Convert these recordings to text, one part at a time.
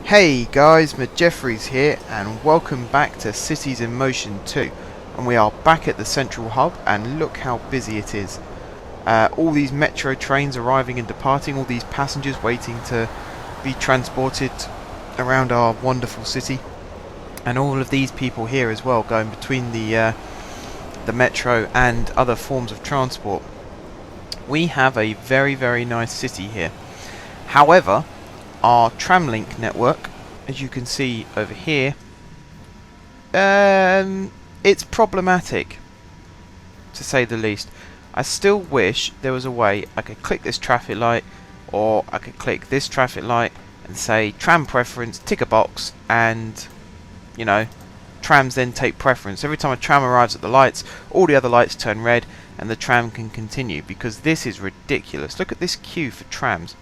Hey guys, Jeffries here and welcome back to Cities in Motion 2, and we are back at the central hub and look how busy it is. All these metro trains arriving and departing, all these passengers waiting to be transported around our wonderful city, and all of these people here as well going between the metro and other forms of transport. We have a very nice city here. However, our tram link network, as you can see over here, it's problematic, to say the least. I still wish there was a way I could click this traffic light, or I could click this traffic light and say tram preference, tick a box, and you know, trams then take preference. Every time a tram arrives at the lights, all the other lights turn red and the tram can continue, because this is ridiculous. Look at this queue for trams.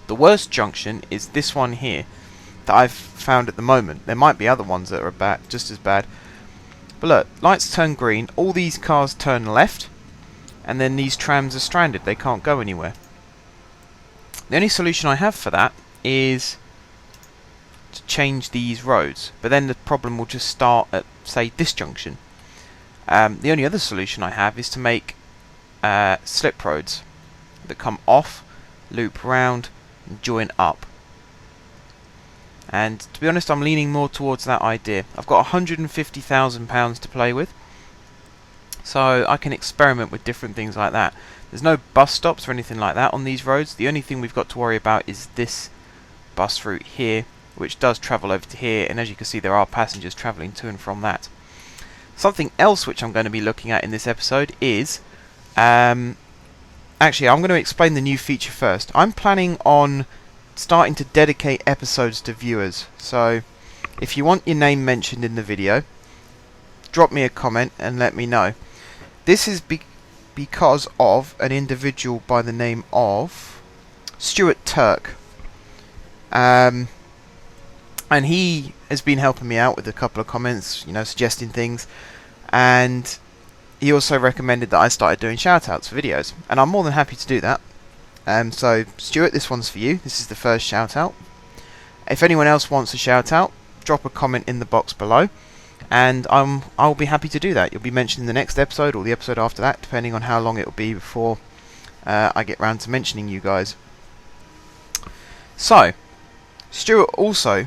The worst junction is this one here that I've found at the moment. There might be other ones that are just as bad. But look, lights turn green, all these cars turn left, and then these trams are stranded. They can't go anywhere. The only solution I have for that is to change these roads. But then the problem will just start at, say, this junction. The only other solution I have is to make slip roads that come off, loop round, and join up. And to be honest, I'm leaning more towards that idea. I've got £150,000 to play with, so I can experiment with different things like that. There's no bus stops or anything like that on these roads. The only thing we've got to worry about is this bus route here, which does travel over to here, and as you can see there are passengers travelling to and from that. Something else which I'm going to be looking at in this episode is actually, I'm going to explain the new feature first. I'm planning on starting to dedicate episodes to viewers. So, if you want your name mentioned in the video, drop me a comment and let me know. This is because of an individual by the name of Stuart Turk. And he has been helping me out with a couple of comments, you know, suggesting things. And he also recommended that I started doing shoutouts for videos, and I'm more than happy to do that. So, Stuart, this one's for you. This is the first shoutout. If anyone else wants a shoutout, drop a comment in the box below, and I'll be happy to do that. You'll be mentioned in the next episode or the episode after that, depending on how long it will be before I get round to mentioning you guys. So, Stuart also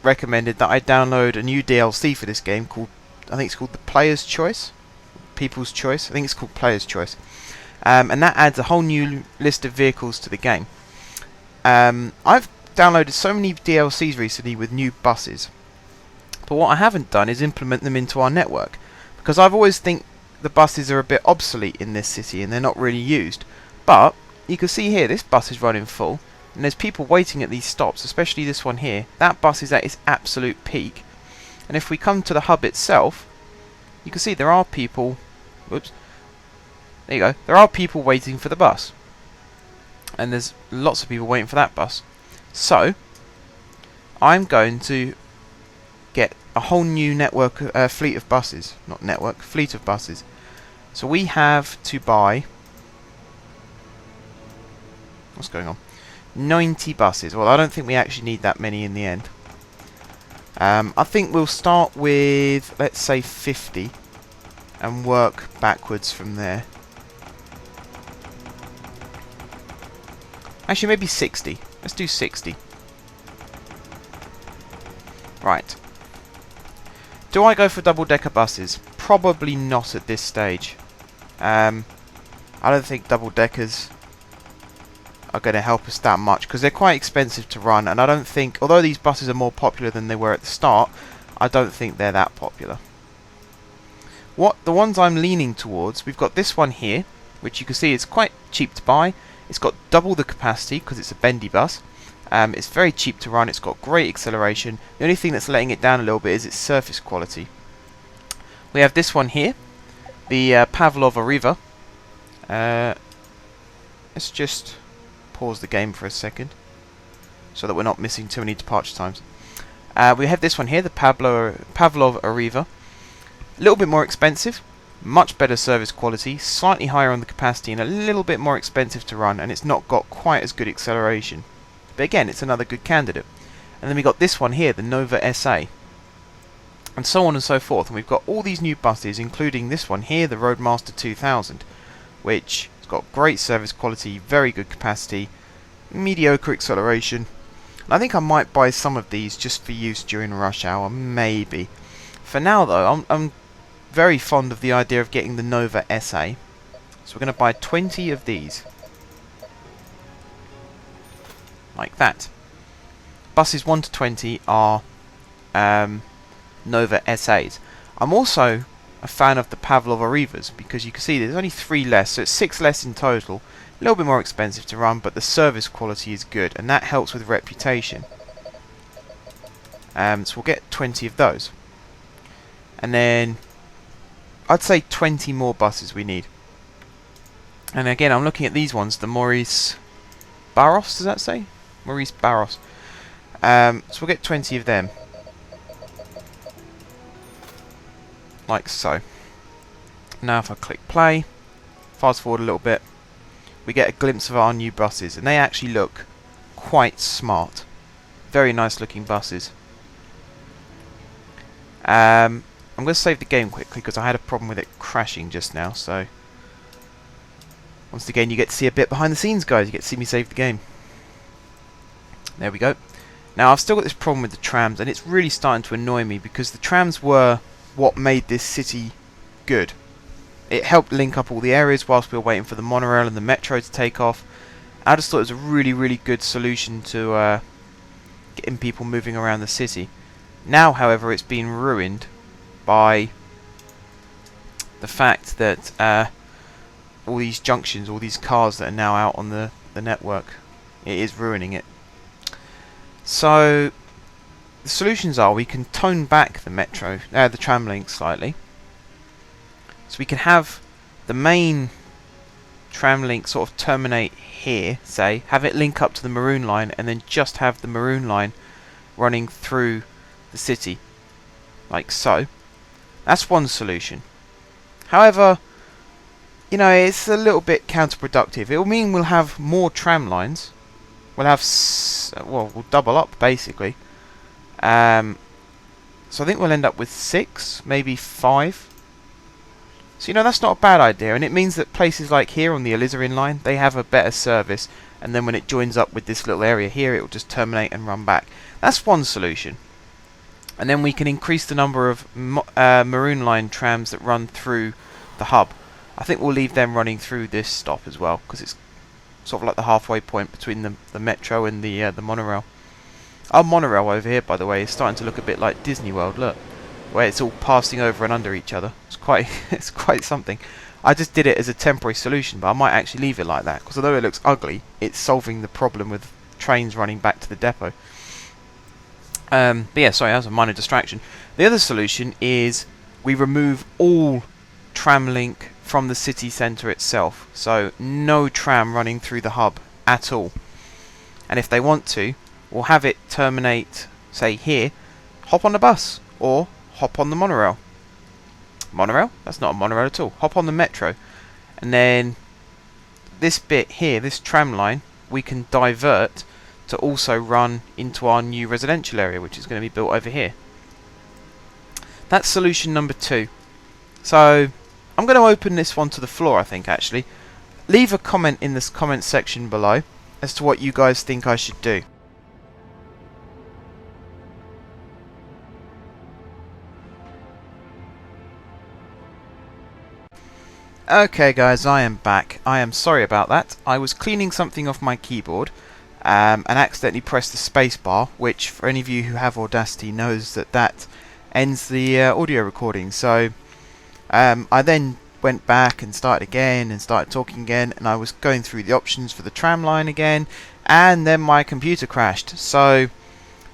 recommended that I download a new DLC for this game called, I think it's called the Player's Choice. People's Choice. I think it's called Player's Choice. And that adds a whole new list of vehicles to the game. I've downloaded so many DLCs recently with new buses, but what I haven't done is implement them into our network, because I've always think the buses are a bit obsolete in this city and they're not really used. But you can see here this bus is running full, and there's people waiting at these stops, especially this one here. That bus is at its absolute peak, and if we come to the hub itself, you can see there are people. Whoops. There you go. There are people waiting for the bus, and there's lots of people waiting for that bus. So I'm going to get a whole new network, fleet of buses. Not network, fleet of buses. So we have to buy, what's going on? 90 buses. Well, I don't think we actually need that many in the end. I think we'll start with, let's say, 50 and work backwards from there. Actually, maybe 60. Let's do 60. Right. Do I go for double-decker buses? Probably not at this stage. I don't think double-deckers are going to help us that much, because they're quite expensive to run, and I don't think, although these buses are more popular than they were at the start, I don't think they're that popular. The ones I'm leaning towards, we've got this one here, which you can see is quite cheap to buy. It's got double the capacity because it's a bendy bus. It's very cheap to run. It's got great acceleration. The only thing that's letting it down a little bit is its surface quality. We have this one here, the Pavlov Arriva. Let's just pause the game for a second so that we're not missing too many departure times. We have this one here, the Pavlov Arriva. A little bit more expensive, much better service quality, slightly higher on the capacity, and a little bit more expensive to run, and it's not got quite as good acceleration. But again, it's another good candidate. And then we got this one here, the Nova SA. And so on and so forth. And we've got all these new buses, including this one here, the Roadmaster 2000, which has got great service quality, very good capacity, mediocre acceleration. And I think I might buy some of these just for use during rush hour, maybe. For now though, I'm very fond of the idea of getting the Nova SA. So we're going to buy 20 of these. Like that. Buses 1 to 20 are Nova SAs. I'm also a fan of the Pavlov Arrivas because you can see there's only 3 less, so it's 6 less in total. A little bit more expensive to run, but the service quality is good, and that helps with reputation. So we'll get 20 of those. And then I'd say 20 more buses we need. And again, I'm looking at these ones, the Maurice Barros, does that say? Maurice Barros. So we'll get 20 of them. Like so. Now if I click play, fast forward a little bit, we get a glimpse of our new buses, and they actually look quite smart. Very nice looking buses. I'm going to save the game quickly because I had a problem with it crashing just now, so once again you get to see a bit behind the scenes, guys. You get to see me save the game. There we go. Now I've still got this problem with the trams, and it's really starting to annoy me because the trams were what made this city good. It helped link up all the areas whilst we were waiting for the monorail and the metro to take off. I just thought it was a really good solution to getting people moving around the city. Now however it's been ruined by the fact that all these junctions, all these cars that are now out on the network, it is ruining it. So the solutions are we can tone back the tram link slightly. So we can have the main tram link sort of terminate here, say, have it link up to the maroon line, and then just have the maroon line running through the city, like so. That's one solution. However, you know, it's a little bit counterproductive. It will mean we'll have more tram lines. We'll have, we'll double up basically. So I think we'll end up with 6, maybe 5. So you know, that's not a bad idea, and it means that places like here on the Alizarin line, they have a better service, and then when it joins up with this little area here, it will just terminate and run back. That's one solution. And then we can increase the number of maroon line trams that run through the hub. I think we'll leave them running through this stop as well, because it's sort of like the halfway point between the metro and the monorail. Our monorail over here, by the way, is starting to look a bit like Disney World. Look, where it's all passing over and under each other. It's quite something. I just did it as a temporary solution, but I might actually leave it like that, because although it looks ugly, it's solving the problem with trains running back to the depot. But yeah, sorry, that was a minor distraction. The other solution is we remove all tram link from the city centre itself, so no tram running through the hub at all. And if they want to, we'll have it terminate, say here, hop on the bus, or hop on the monorail. Monorail? That's not a monorail at all. Hop on the metro. And then this bit here, this tram line, we can divert to also run into our new residential area, which is going to be built over here. That's solution number 2. So I'm going to open this one to the floor, I think, actually. Leave a comment in this comment section below as to what you guys think I should do. Okay guys, I am back. I am sorry about that. I was cleaning something off my keyboard and accidentally pressed the space bar, which for any of you who have Audacity knows that ends the audio recording. So I then went back and started again and started talking again, and I was going through the options for the tram line again, and then my computer crashed. So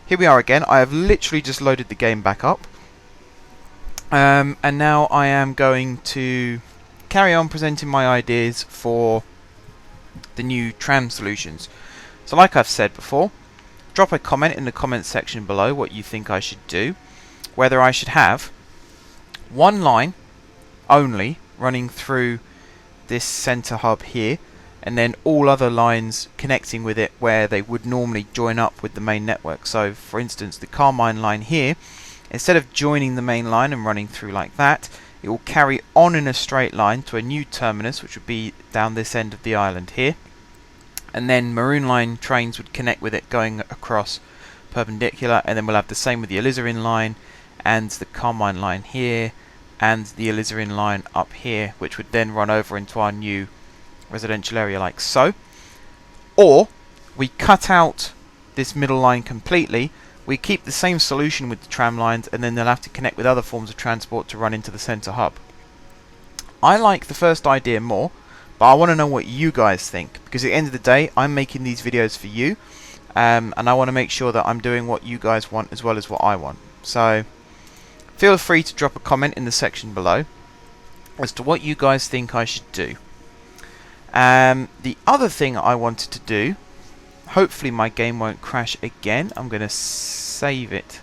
here we are again. I have literally just loaded the game back up, and now I am going to carry on presenting my ideas for the new tram solutions. So like I've said before, drop a comment in the comment section below what you think I should do. Whether I should have one line only running through this centre hub here, and then all other lines connecting with it where they would normally join up with the main network. So for instance, the Carmine line here, instead of joining the main line and running through like that, it will carry on in a straight line to a new terminus, which would be down this end of the island here, and then Maroon line trains would connect with it going across perpendicular, and then we'll have the same with the alizarin line and the Carmine line here and the alizarin line up here, which would then run over into our new residential area like so. Or we cut out this middle line completely, we keep the same solution with the tram lines, and then they'll have to connect with other forms of transport to run into the centre hub. I like the first idea more, but I want to know what you guys think, because at the end of the day I'm making these videos for you, and I want to make sure that I'm doing what you guys want as well as what I want. So feel free to drop a comment in the section below as to what you guys think I should do. The other thing I wanted to do, hopefully my game won't crash again. I'm going to save it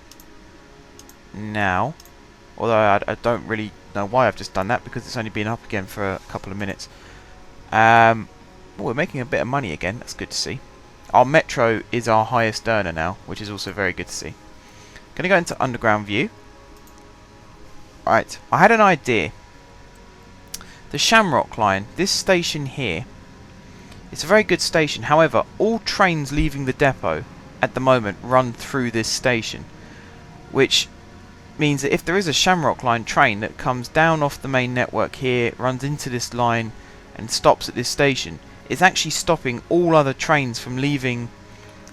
now, although I don't really know why I've just done that, because it's only been up again for a couple of minutes. We're making a bit of money again, that's good to see. Our metro is our highest earner now, which is also very good to see. Going to go into underground view. Right, I had an idea. The Shamrock line, this station here, it's a very good station. However, all trains leaving the depot at the moment run through this station, which means that if there is a Shamrock line train that comes down off the main network here, runs into this line and stops at this station, it's actually stopping all other trains from leaving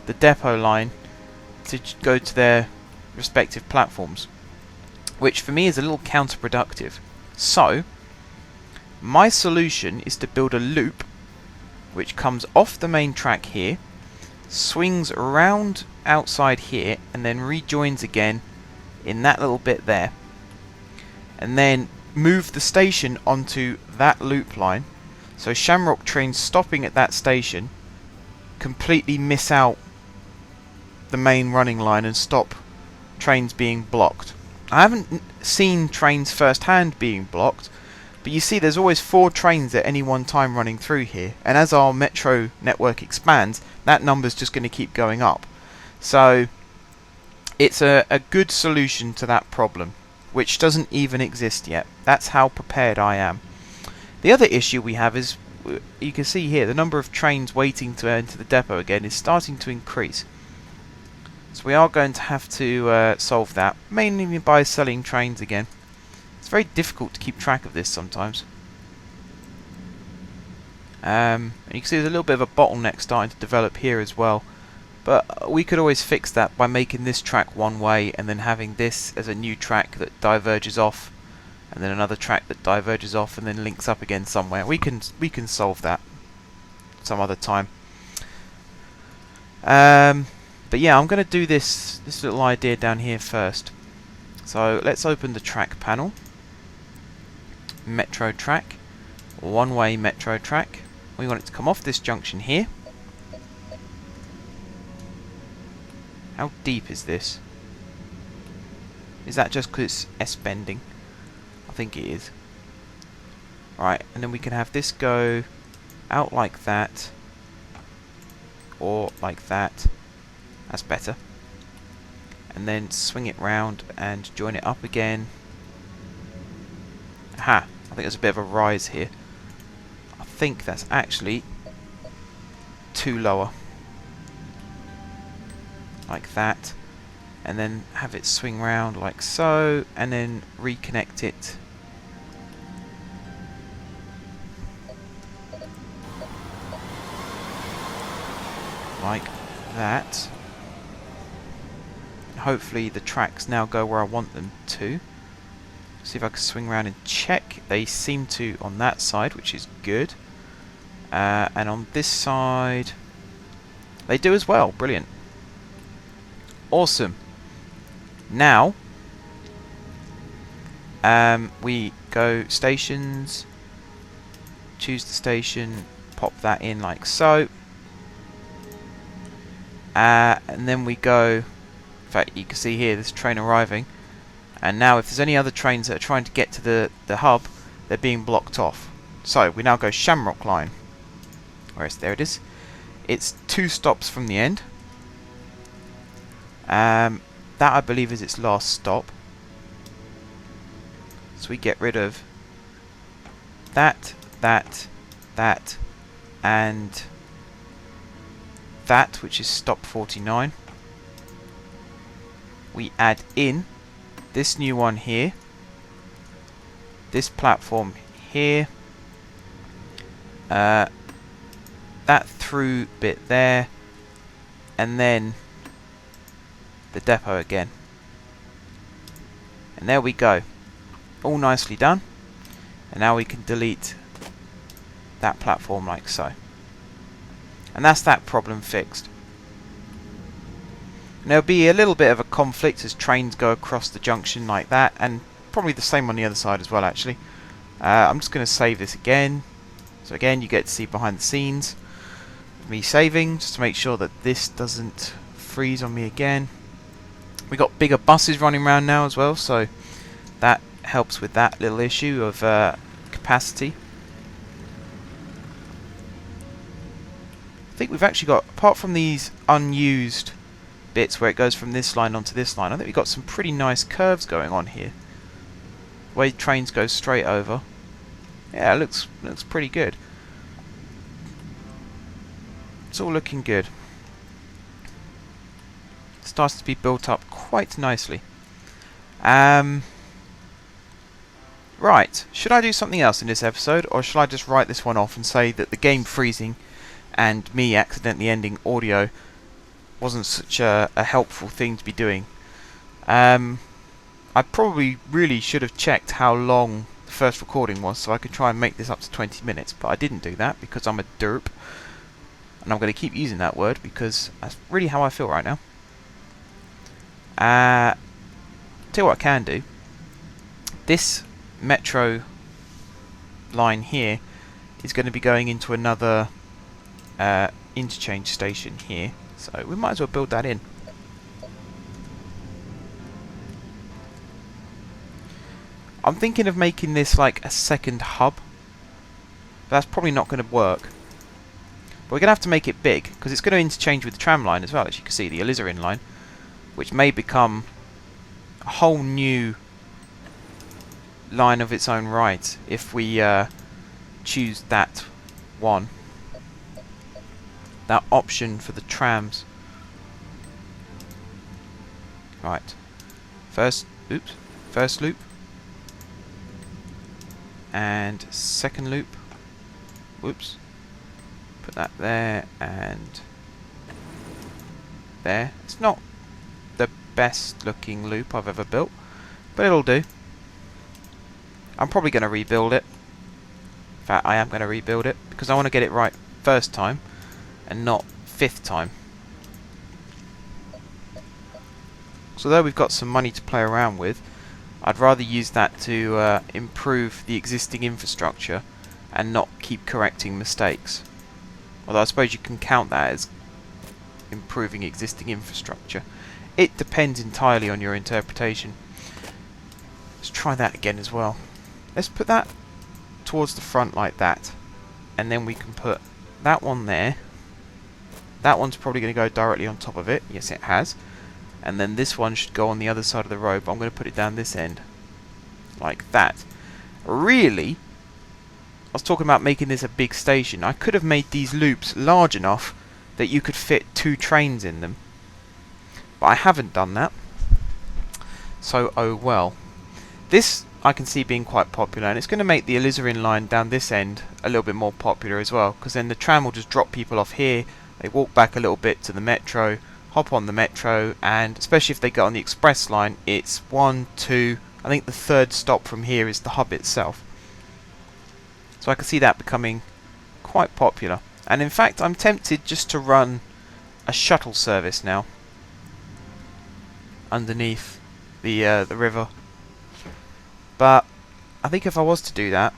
the depot line to go to their respective platforms, which for me is a little counterproductive. So my solution is to build a loop which comes off the main track here, swings around outside here, and then rejoins again in that little bit there, and then move the station onto that loop line, so Shamrock trains stopping at that station completely miss out the main running line and stop trains being blocked. I haven't seen trains firsthand being blocked, but you see there's always 4 trains at any one time running through here, and as our metro network expands, that number's just going to keep going up. So it's a good solution to that problem, which doesn't even exist yet. That's how prepared I am. The other issue we have is, you can see here, the number of trains waiting to enter the depot again is starting to increase. So we are going to have to solve that, mainly by selling trains again. It's very difficult to keep track of this sometimes. And you can see there's a little bit of a bottleneck starting to develop here as well. But we could always fix that by making this track one way and then having this as a new track that diverges off, and then another track that diverges off and then links up again somewhere. We can solve that some other time. But yeah, I'm going to do this little idea down here first. So let's open the track panel. Metro track, one-way metro track. We want it to come off this junction here. How deep is this? Is that just because it's S-bending? I think it is. Right, and then we can have this go out like that, or like that. That's better. And then swing it round and join it up again. Aha! I think there's a bit of a rise here. I think that's actually too lower. Like that. And then have it swing round like so, and then reconnect it. Like that. Hopefully the tracks now go where I want them to. See if I can swing around and check. They seem to on that side, which is good. And on this side, they do as well. Brilliant. Awesome. Now, we go stations, choose the station, pop that in like so. And then we go, in fact you can see here this train arriving, and now if there's any other trains that are trying to get to the hub, they're being blocked off. So we now go Shamrock line. There it is. It's 2 stops from the end. That I believe is its last stop. So we get rid of that, and that, which is stop 49. We add in this new one here, this platform here, that through bit there, and then the depot again. And there we go. All nicely done. And now we can delete that platform like so. And that's that problem fixed. And there'll be a little bit of a conflict as trains go across the junction like that, and probably the same on the other side as well actually. I'm just going to save this again. So again, you get to see behind the scenes me saving, just to make sure that this doesn't freeze on me again. We got bigger buses running around now as well, so that helps with that little issue of capacity. I think we've actually got, apart from these unused bits where it goes from this line onto this line, I think we've got some pretty nice curves going on here. The way trains go straight over. Yeah, it looks pretty good. It's all looking good. Starts to be built up quite nicely. Right, should I do something else in this episode, or should I just write this one off and say that the game freezing and me accidentally ending audio wasn't such a helpful thing to be doing? I probably really should have checked how long the first recording was so I could try and make this up to 20 minutes, but I didn't do that because I'm a derp. And I'm going to keep using that word because that's really how I feel right now. Tell you what I can do. This metro line here is going to be going into another interchange station here, so we might as well build that in. I'm thinking of making this like a second hub, but that's probably not going to work. But we're going to have to make it big, because it's going to interchange with the tram line as well, as you can see, the alizarin line, which may become a whole new line of its own right if we choose that one. That option for the trams. Right. First loop. And second loop. Whoops. Put that there and there. It's not the best looking loop I've ever built, but it'll do. I'm probably going to rebuild it. In fact, I am going to rebuild it because I want to get it right first time and not 5th time. So though we've got some money to play around with, I'd rather use that to improve the existing infrastructure and not keep correcting mistakes. Although I suppose you can count that as improving existing infrastructure. It depends entirely on your interpretation. Let's try that again as well. Let's put that towards the front like that. And then we can put that one there. That one's probably going to go directly on top of it. Yes, it has. And then this one should go on the other side of the road, but I'm going to put it down this end. Like that. Really, I was talking about making this a big station. I could have made these loops large enough that you could fit 2 trains in them. But I haven't done that. So, oh well. This I can see being quite popular, and it's going to make the alizarin line down this end a little bit more popular as well, because then the tram will just drop people off here, they walk back a little bit to the metro, hop on the metro, and especially if they go on the express line, it's 1, 2, I think the 3rd stop from here is the hub itself. So I can see that becoming quite popular. And in fact, I'm tempted just to run a shuttle service now underneath the river. But I think if I was to do that,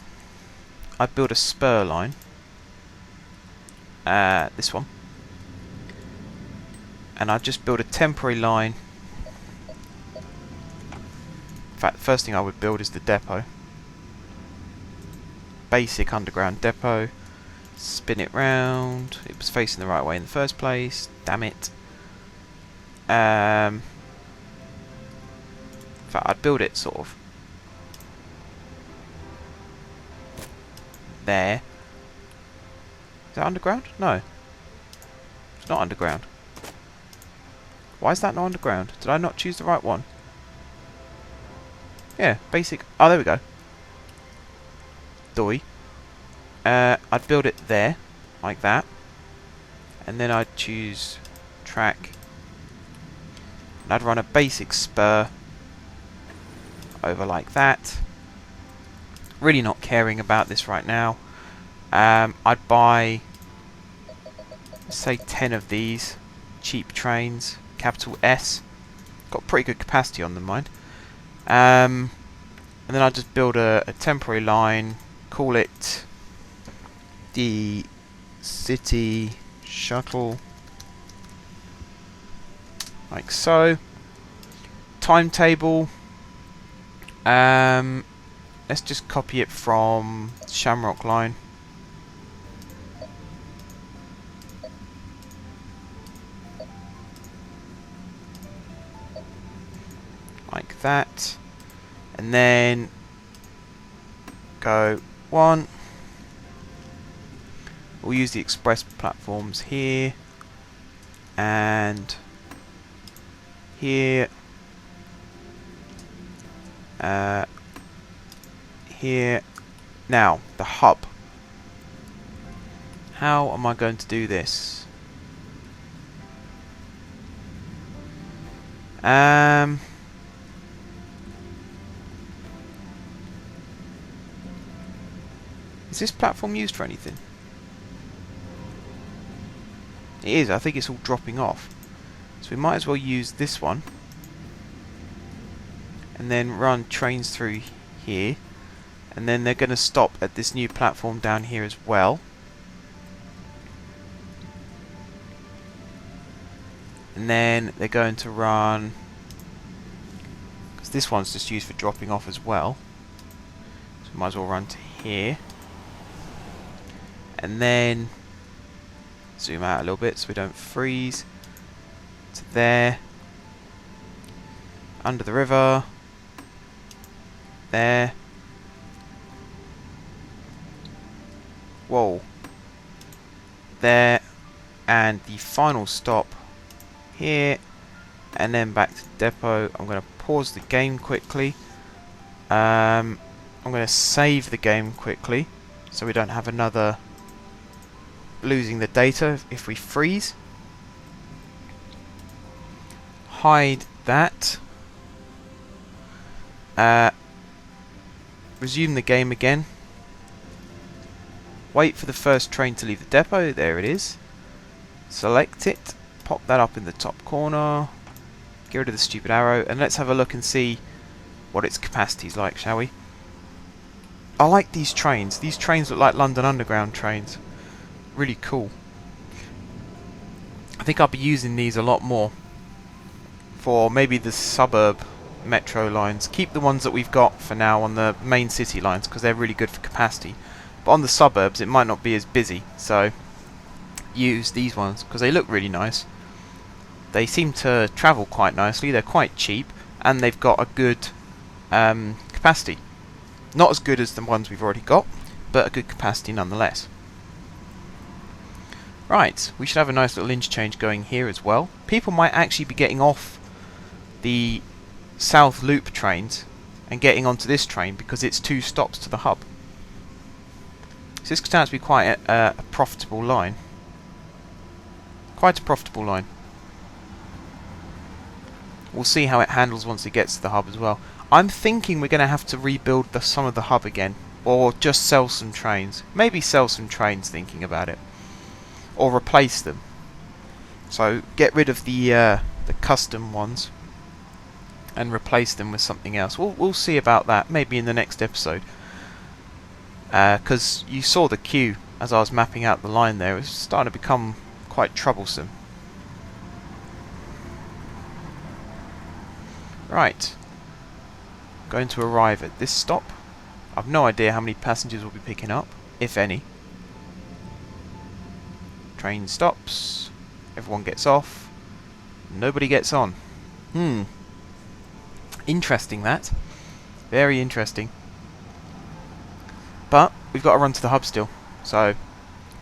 I'd build a spur line. This one. And I'd just build a temporary line. In fact, the first thing I would build is the depot. Basic underground depot. spin it round. It was facing the right way in the first place. Damn it. In fact, I'd build it sort of there. Is that underground? No. It's not underground. Why is that not underground? Did I not choose the right one? Yeah, basic. Oh, there we go. Doi. I'd build it there, like that. And then I'd choose track. And I'd run a basic spur over like that. Really not caring about this right now. I'd buy, say, 10 of these cheap trains, capital S. Got pretty good capacity on them, mind. And then I'd just build a temporary line, call it the City Shuttle, like so. Timetable. Let's just copy it from Shamrock line. Like that. And then go 1. We'll use the express platforms here and here, here. Now, the hub. How am I going to do this? Is this platform used for anything? It is. I think it's all dropping off. So we might as well use this one. And then run trains through here. And then they're going to stop at this new platform down here as well. And then they're going to run... because this one's just used for dropping off as well. So we might as well run to here. And then zoom out a little bit so we don't freeze. To there. Under the river. There. Whoa. There. And the final stop here. And then back to depot. I'm going to pause the game quickly. I'm going to save the game quickly so we don't have another losing the data if we freeze. Hide that. Resume the game again. Wait for the first train to leave the depot. There it is. Select it. Pop that up in the top corner. Get rid of the stupid arrow. And let's have a look and see what its capacity is like, shall we? I like these trains. These trains look like London Underground trains. Really cool. I think I'll be using these a lot more for maybe the suburb metro lines. Keep the ones that we've got for now on the main city lines because they're really good for capacity. But on the suburbs it might not be as busy, so use these ones because they look really nice. They seem to travel quite nicely, they're quite cheap, and they've got a good capacity. Not as good as the ones we've already got, but a good capacity nonetheless. Right, we should have a nice little interchange going here as well. People might actually be getting off the South Loop trains and getting onto this train because it's 2 stops to the hub. So this could out to be quite a profitable line. Quite a profitable line. We'll see how it handles once it gets to the hub as well. I'm thinking we're going to have to rebuild some of the hub again. Or just sell some trains. Maybe sell some trains, thinking about it. Or replace them. So get rid of the custom ones and replace them with something else. We'll see about that maybe in the next episode. Because you saw the queue as I was mapping out the line there. It was starting to become quite troublesome. Right. Going to arrive at this stop. I've no idea how many passengers we'll be picking up, if any. Train stops. Everyone gets off. Nobody gets on. Interesting that. Very interesting. But we've got to run to the hub still, so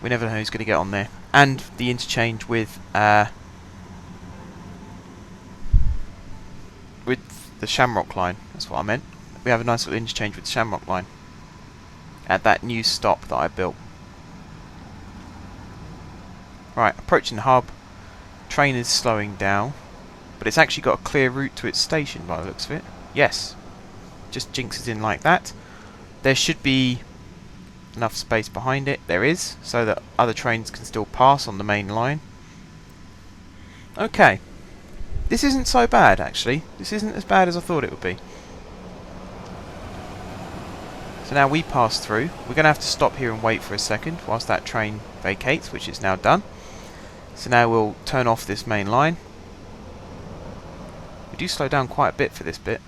we never know who's going to get on there. And the interchange with the Shamrock line. That's what I meant. We have a nice little interchange with the Shamrock line at that new stop that I built. Right, approaching the hub. Train is slowing down, but it's actually got a clear route to its station by the looks of it. Yes, just jinxes in like that. There should be enough space behind it. There is, so that other trains can still pass on the main line. Okay, this isn't so bad actually. This isn't as bad as I thought it would be. So now we pass through. We're going to have to stop here and wait for a second whilst that train vacates, which is now done. So now we'll turn off this main line. We do slow down quite a bit for this bit.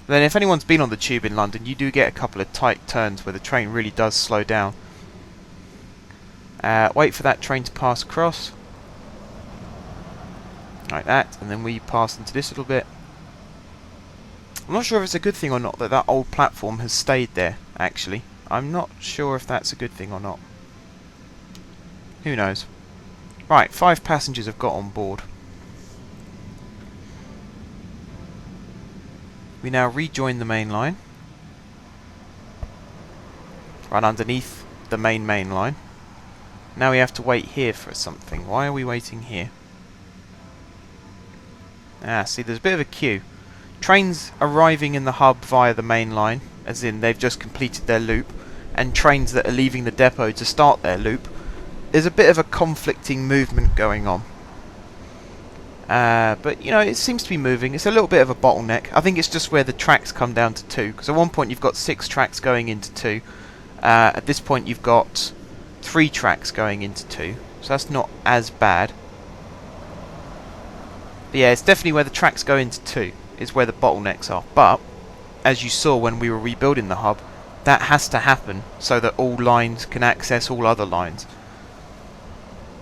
Then if anyone's been on the tube in London, you do get a couple of tight turns where the train really does slow down. Wait for that train to pass across. Like that, and then we pass into this little bit. I'm not sure if it's a good thing or not that that old platform has stayed there, actually. I'm not sure if that's a good thing or not. Who knows? Right, 5 passengers have got on board. We now rejoin the main line. Run underneath the main line. Now we have to wait here for something. Why are we waiting here? See, there's a bit of a queue. Trains arriving in the hub via the main line, as in they've just completed their loop, and trains that are leaving the depot to start their loop, there's a bit of a conflicting movement going on. But, you know, it seems to be moving. It's a little bit of a bottleneck. I think it's just where the tracks come down to 2, because at one point you've got 6 tracks going into 2. At this point you've got 3 tracks going into 2, so that's not as bad. But yeah, it's definitely where the tracks go into 2 is where the bottlenecks are. But as you saw when we were rebuilding the hub, that has to happen so that all lines can access all other lines.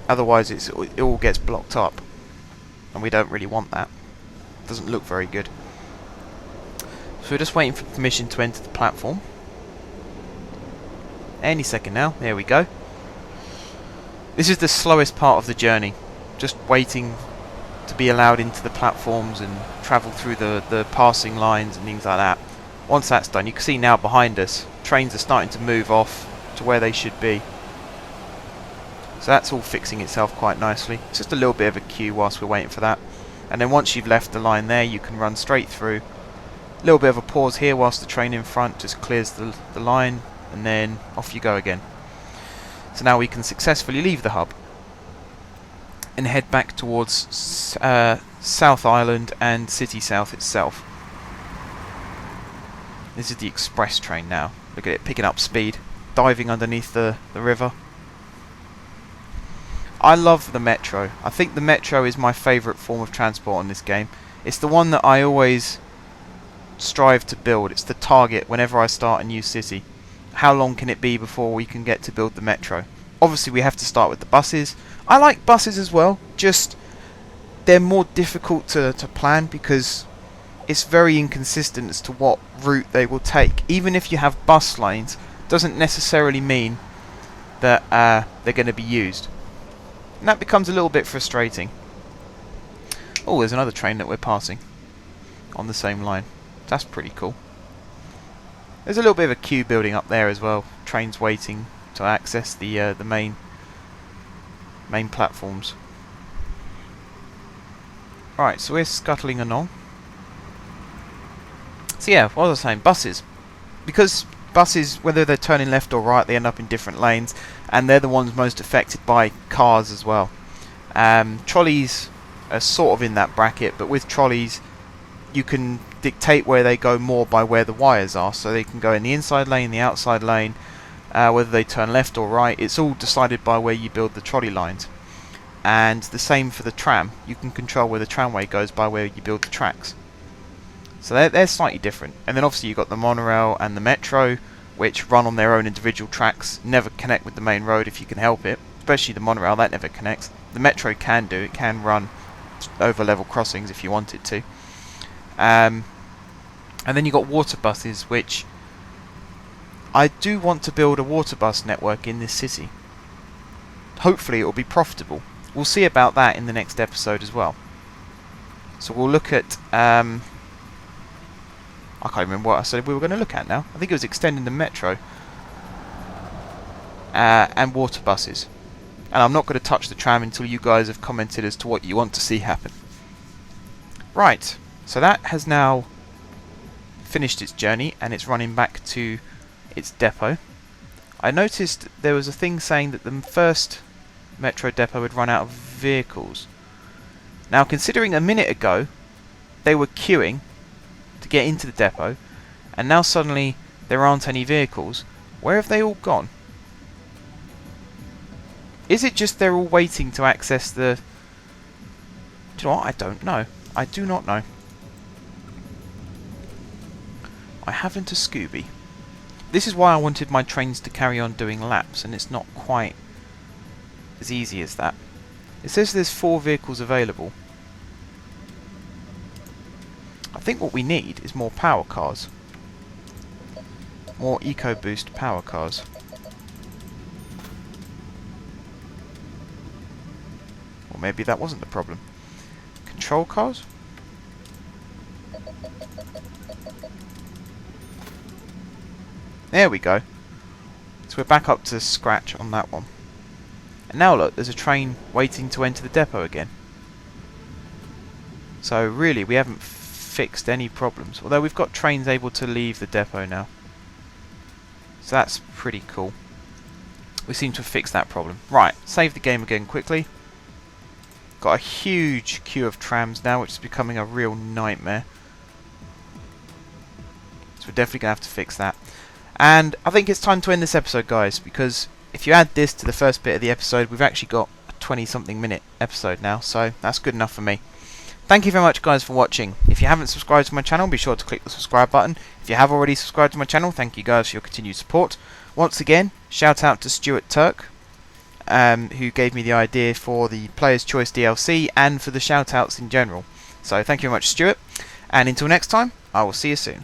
Otherwise it all gets blocked up, and we don't really want that. It doesn't look very good. So we're just waiting for permission to enter the platform. Any second now. There we go. This is the slowest part of the journey. Just waiting to be allowed into the platforms and travel through the passing lines and things like that. Once that's done, you can see now behind us, trains are starting to move off to where they should be. So that's all fixing itself quite nicely. It's just a little bit of a queue whilst we're waiting for that. And then once you've left the line there, you can run straight through. A little bit of a pause here whilst the train in front just clears the line, and then off you go again. So now we can successfully leave the hub and head back towards South Island and City South itself. This is the express train now. Look at it picking up speed, diving underneath the river. I love the metro. I think the metro is my favourite form of transport on this game. It's the one that I always strive to build. It's the target whenever I start a new city. How long can it be before we can get to build the metro? Obviously we have to start with the buses. I like buses as well, just they're more difficult to plan because it's very inconsistent as to what route they will take. Even if you have bus lanes, doesn't necessarily mean that they're going to be used. And that becomes a little bit frustrating. Oh, there's another train that we're passing on the same line. That's pretty cool. There's a little bit of a queue building up there as well. Trains waiting to access the main platforms. Right, so we're scuttling along. So yeah, what was I saying? Buses. Because buses, whether they're turning left or right, they end up in different lanes, and they're the ones most affected by cars as well. Trolleys are sort of in that bracket, but with trolleys you can dictate where they go more by where the wires are, so they can go in the inside lane, the outside lane, whether they turn left or right. It's all decided by where you build the trolley lines. And the same for the tram. You can control where the tramway goes by where you build the tracks. So they're slightly different. And then obviously you've got the monorail and the metro, which run on their own individual tracks, never connect with the main road if you can help it. especially the monorail, that never connects. The metro can do, it can run over level crossings if you want it to. And then you've got water buses, which I do want to build a water bus network in this city. Hopefully it will be profitable. We'll see about that in the next episode as well. So we'll look at I can't remember what I said we were going to look at now. I think it was extending the metro and water buses. And I'm not going to touch the tram until you guys have commented as to what you want to see happen. Right, so that has now finished its journey and it's running back to its depot. I noticed there was a thing saying that the first metro depot had run out of vehicles. Now, considering a minute ago they were queuing to get into the depot, and now suddenly there aren't any vehicles, where have they all gone? Is it just they're all waiting to access the... Do you know what? I don't know. I do not know. I haven't a Scooby. This is why I wanted my trains to carry on doing laps, and it's not quite as easy as that. It says there's 4 vehicles available. I think what we need is more power cars. More EcoBoost power cars. Or maybe that wasn't the problem. Control cars? There we go. So we're back up to scratch on that one. And now look, there's a train waiting to enter the depot again. So really, we haven't fixed any problems. Although we've got trains able to leave the depot now. So that's pretty cool. We seem to have fixed that problem. Right, save the game again quickly. Got a huge queue of trams now, which is becoming a real nightmare. So we're definitely going to have to fix that. And I think it's time to end this episode, guys, because if you add this to the first bit of the episode, we've actually got a 20-something minute episode now, so that's good enough for me. Thank you very much, guys, for watching. If you haven't subscribed to my channel, be sure to click the subscribe button. If you have already subscribed to my channel, thank you guys for your continued support. Once again, shout out to Stuart Turk, who gave me the idea for the Player's Choice DLC and for the shout outs in general. So thank you very much, Stuart, and until next time, I will see you soon.